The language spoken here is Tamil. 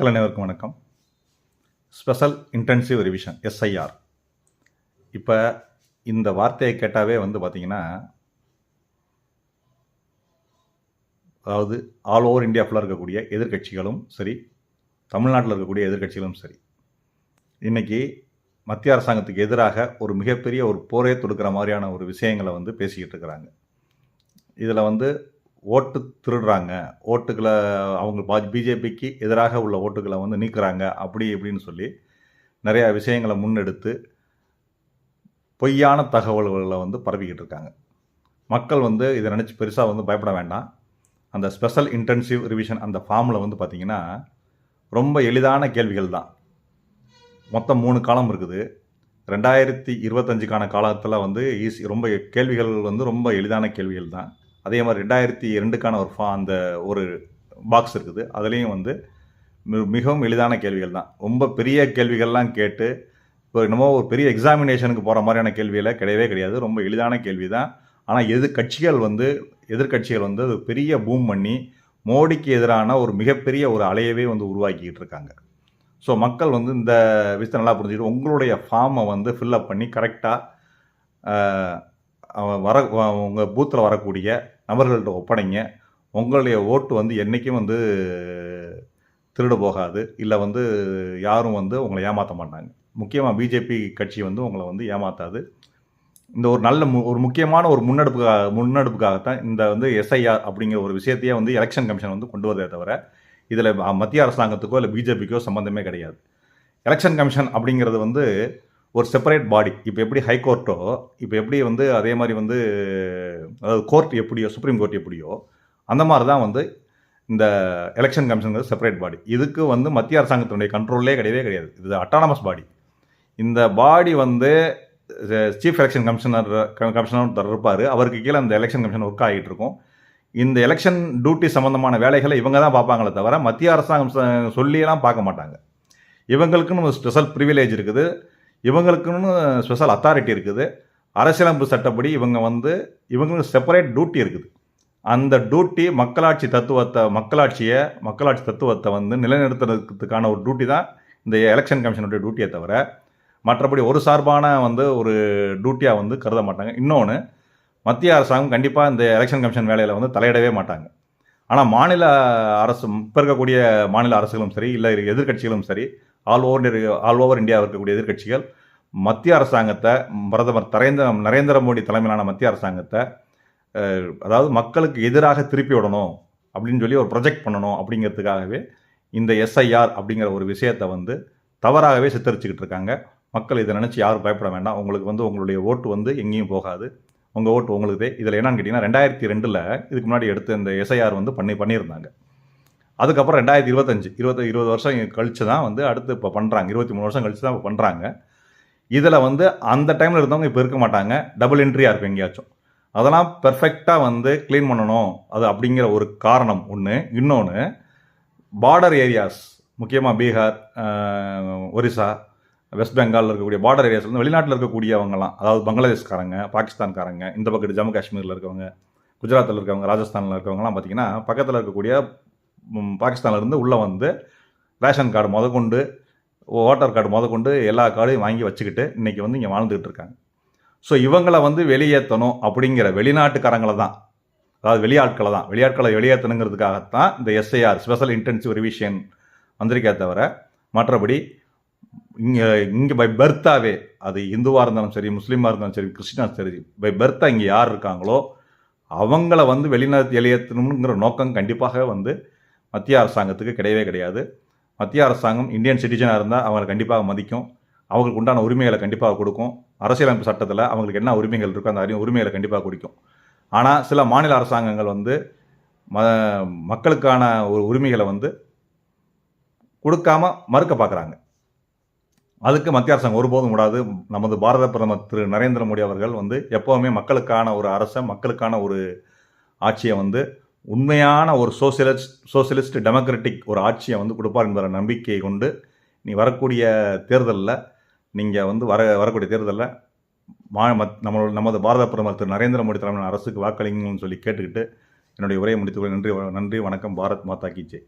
மக்கள் அனைவருக்கும் வணக்கம். Special intensive revision SIR. இப்போ இந்த வார்த்தையை கேட்டாவே பார்த்தீங்கன்னா, அதாவது ஆல் ஓவர் இந்தியா ஃபுல்லாக இருக்கக்கூடிய எதிர்கட்சிகளும் சரி, தமிழ்நாட்டில் இருக்கக்கூடிய எதிர்கட்சிகளும் சரி, இன்றைக்கி மத்திய அரசாங்கத்துக்கு எதிராக ஒரு மிகப்பெரிய ஒரு போரே தொடுக்கிற மாதிரியான ஒரு விஷயங்களை பேசிக்கிட்டு இருக்கிறாங்க. இதில் ஓட்டு திருடுறாங்க, ஓட்டுகளை அவங்க பிஜேபிக்கு எதிராக உள்ள ஓட்டுகளை நீக்குறாங்க, அப்படி இப்படின்னு சொல்லி நிறையா விஷயங்களை முன்னெடுத்து பொய்யான தகவல்களை பரப்பிக்கிட்டு இருக்காங்க. மக்கள் இதை நினச்சி பெருசாக பயப்பட வேண்டாம். அந்த ஸ்பெஷல் இன்டென்சிவ் ரிவிஷன் அந்த ஃபார்மில் பார்த்தீங்கன்னா ரொம்ப எளிதான கேள்விகள் தான். மொத்தம் 3 காலம் இருக்குது. 2025க்கான காலத்தில் ரொம்ப கேள்விகள் ரொம்ப எளிதான கேள்விகள் தான். அதே மாதிரி 2002க்கான அந்த ஒரு பாக்ஸ் இருக்குது. அதுலேயும் மிகவும் எளிதான கேள்விகள் தான். ரொம்ப பெரிய கேள்விகள்லாம் கேட்டு இப்போ என்னமோ ஒரு பெரிய எக்ஸாமினேஷனுக்கு போகிற மாதிரியான கேள்வியில் கிடையவே கிடையாது. ரொம்ப எளிதான கேள்வி தான். ஆனால் எதிர்கட்சிகள் அது பெரிய பூம் பண்ணி மோடிக்கு எதிரான ஒரு மிகப்பெரிய ஒரு அலையவே உருவாக்கிக்கிட்டு இருக்காங்க. ஸோ மக்கள் இந்த விஷயத்தை நல்லா புரிஞ்சுக்கிட்டு உங்களுடைய ஃபார்மை ஃபில்லப் பண்ணி கரெக்டாக உங்கள் பூத்தில் வரக்கூடிய நபர்கள்ட்ட ஒப்படைங்க. உங்களுடைய ஓட்டு என்றைக்கும் திருடு போகாது. இல்லை யாரும் உங்களை ஏமாற்ற மாட்டாங்க. முக்கியமாக பிஜேபி கட்சி உங்களை ஏமாற்றாது. இந்த ஒரு நல்ல ஒரு முக்கியமான ஒரு முன்னெடுப்புக்காகத்தான் இந்த எஸ்ஐஆர் அப்படிங்கிற ஒரு விஷயத்தையே எலெக்ஷன் கமிஷன் கொண்டு வரதே தவிர இதில் மத்திய அரசாங்கத்துக்கோ இல்லை பிஜேபிக்கோ சம்மந்தமே கிடையாது. எலெக்ஷன் கமிஷன் அப்படிங்கிறது ஒரு செப்பரேட் பாடி. இப்போ எப்படி ஹைகோர்ட்டோ, இப்போ எப்படி அதே மாதிரி அதாவது கோர்ட் எப்படியோ, சுப்ரீம் கோர்ட் எப்படியோ, அந்த மாதிரி தான் இந்த எலெக்ஷன் கமிஷனுங்கிறது செப்பரேட் பாடி. இதுக்கு மத்திய அரசாங்கத்தினுடைய கண்ட்ரோல்லே கிடையவே கிடையாது. இது அட்டானமஸ் பாடி. இந்த பாடி சீஃப் எலெக்ஷன் கமிஷனர் இருப்பார். அவருக்கு கீழே அந்த எலெக்ஷன் கமிஷன் ஒர்க் ஆகிட்டு இருக்கும். இந்த எலெக்ஷன் டியூட்டி சம்மந்தமான வேலைகளை இவங்க தான் பார்ப்பாங்களே தவிர மத்திய அரசாங்கம் சொல்லியெல்லாம் பார்க்க மாட்டாங்க. இவங்களுக்குன்னு ஒரு ஸ்பெஷல் ப்ரிவிலேஜ் இருக்குது, இவங்களுக்குன்னு ஸ்பெஷல் அத்தாரிட்டி இருக்குது. அரசியலமைப்பு சட்டப்படி இவங்களுக்கு செப்பரேட் டியூட்டி இருக்குது. அந்த டியூட்டி மக்களாட்சி தத்துவத்தை நிலைநிறுத்துறதுக்கான ஒரு டியூட்டி தான் இந்த எலெக்ஷன் கமிஷனுடைய டியூட்டியை தவிர மற்றபடி ஒரு சார்பான ஒரு டியூட்டியாக கருத மாட்டாங்க. இன்னொன்று, மத்திய அரசாங்கம் கண்டிப்பாக இந்த எலெக்ஷன் கமிஷன் வேலையில் தலையிடவே மாட்டாங்க. ஆனால் மாநில அரசு, இப்போ இருக்கக்கூடிய மாநில அரசுகளும் சரி, இல்லை எதிர்கட்சிகளும் சரி, ஆல் ஓவர் இந்தியாவில் இருக்கக்கூடிய எதிர்கட்சிகள் மத்திய அரசாங்கத்தை, பிரதமர் நரேந்திர மோடி தலைமையிலான மத்திய அரசாங்கத்தை அதாவது மக்களுக்கு எதிராக திருப்பி விடணும் அப்படின்னு சொல்லி ஒரு ப்ரொஜெக்ட் பண்ணணும் அப்படிங்கிறதுக்காகவே இந்த எஸ்ஐஆர் அப்படிங்கிற ஒரு விஷயத்தை தவறாகவே சித்தரிச்சுக்கிட்டு இருக்காங்க. மக்கள் இதை நினச்சி யாரும் பயப்பட வேண்டாம். உங்களுக்கு உங்களுடைய ஓட்டு எங்கேயும் போகாது. உங்கள் ஓட்டு உங்களுக்குதே. இதில் என்னன்னு கேட்டிங்கன்னா, 2002 இதுக்கு முன்னாடி எடுத்து இந்த எஸ்ஐஆர் பண்ணியிருந்தாங்க. அதுக்கப்புறம் 2025 20 வருஷம் கழித்து தான் அடுத்து இப்போ பண்ணுறாங்க. 23 வருஷம் கழித்து தான் இப்போ பண்ணுறாங்க. இதில் அந்த டைமில் இருந்தவங்க இப்போ இருக்க மாட்டாங்க. டபுள் என்ட்ரியாக இருக்கும் எங்கேயாச்சும். அதெல்லாம் பெர்ஃபெக்டாக க்ளீன் பண்ணணும் அது அப்படிங்கிற ஒரு காரணம் ஒன்று. இன்னொன்று, பார்டர் ஏரியாஸ், முக்கியமாக பீகார், ஒரிசா, வெஸ்ட் பெங்காலில் இருக்கக்கூடிய பார்டர் ஏரியாஸ் வெளிநாட்டில் இருக்கக்கூடியவங்கலாம், அதாவது பங்களாதேஷ்காரங்க, பாகிஸ்தான்காரங்க, இந்த பக்கத்து ஜம்மு காஷ்மீரில் இருக்கவங்க, குஜராத்தில் இருக்கவங்க, ராஜஸ்தானில் இருக்கவங்கலாம் பார்த்திங்கன்னா பக்கத்தில் இருக்கக்கூடிய பாகிஸ்தான்லேருந்து உள்ளே ரேஷன் கார்டு முதற்கொண்டு, ஓட்டர் கார்டு முதற்கொண்டு எல்லா கார்டையும் வாங்கி வச்சுக்கிட்டு இன்றைக்கி இங்கே வாழ்ந்துக்கிட்டு இருக்காங்க. ஸோ இவங்களை வெளியேற்றணும் அப்படிங்கிற வெளிநாட்டுக்காரங்களை தான், அதாவது வெளியாட்களை வெளியேற்றணுங்கிறதுக்காகத்தான் இந்த எஸ்ஐஆர் ஸ்பெஷல் இன்டென்சிவ் ரிவிஷன் வந்திருக்கே தவிர மற்றபடி இங்கே பை பர்த்தாவே, அது இந்துவாக இருந்தாலும் சரி, முஸ்லீமாக இருந்தாலும் சரி, கிறிஸ்டினாக சரி, பை பர்த்தா இங்கே யார் இருக்காங்களோ அவங்கள வெளியேற்றணுங்கிற நோக்கம் கண்டிப்பாக மத்திய அரசாங்கத்துக்கு கிடையவே கிடையாது. மத்திய அரசாங்கம் இந்தியன் சிட்டிசனாக இருந்தால் அவங்களை கண்டிப்பாக மதிக்கும். அவங்களுக்கு உண்டான உரிமைகளை கண்டிப்பாக கொடுக்கும். அரசியலமைப்பு சட்டத்தில் அவங்களுக்கு என்ன உரிமைகள் இருக்கோ அந்த உரிமைகளை கண்டிப்பாக கொடுக்கும். ஆனால் சில மாநில அரசாங்கங்கள் மக்களுக்கான ஒரு உரிமைகளை கொடுக்காம மறுக்க பார்க்குறாங்க. அதுக்கு மத்திய அரசாங்கம் ஒருபோதும் கூடாது. நமது பாரத பிரதமர் திரு நரேந்திர மோடி அவர்கள் எப்போவுமே மக்களுக்கான ஒரு அரசை, மக்களுக்கான ஒரு ஆட்சியை உண்மையான ஒரு சோசியலிஸ்ட் டெமோக்ராட்டிக் ஒரு ஆட்சியை கொடுப்பார் என்ற நம்பிக்கையை கொண்டு நீ வரக்கூடிய தேர்தலில் நீங்கள் வரக்கூடிய தேர்தலில் நமது பாரத பிரதமர் திரு நரேந்திர மோடி தலைமையிலான அரசுக்கு வாக்களிங்கன்னு சொல்லி கேட்டுக்கிட்டு என்னுடைய உரையை முடித்துக்கொள்ள நன்றி. வணக்கம். பாரத் மாதா கி ஜெய்.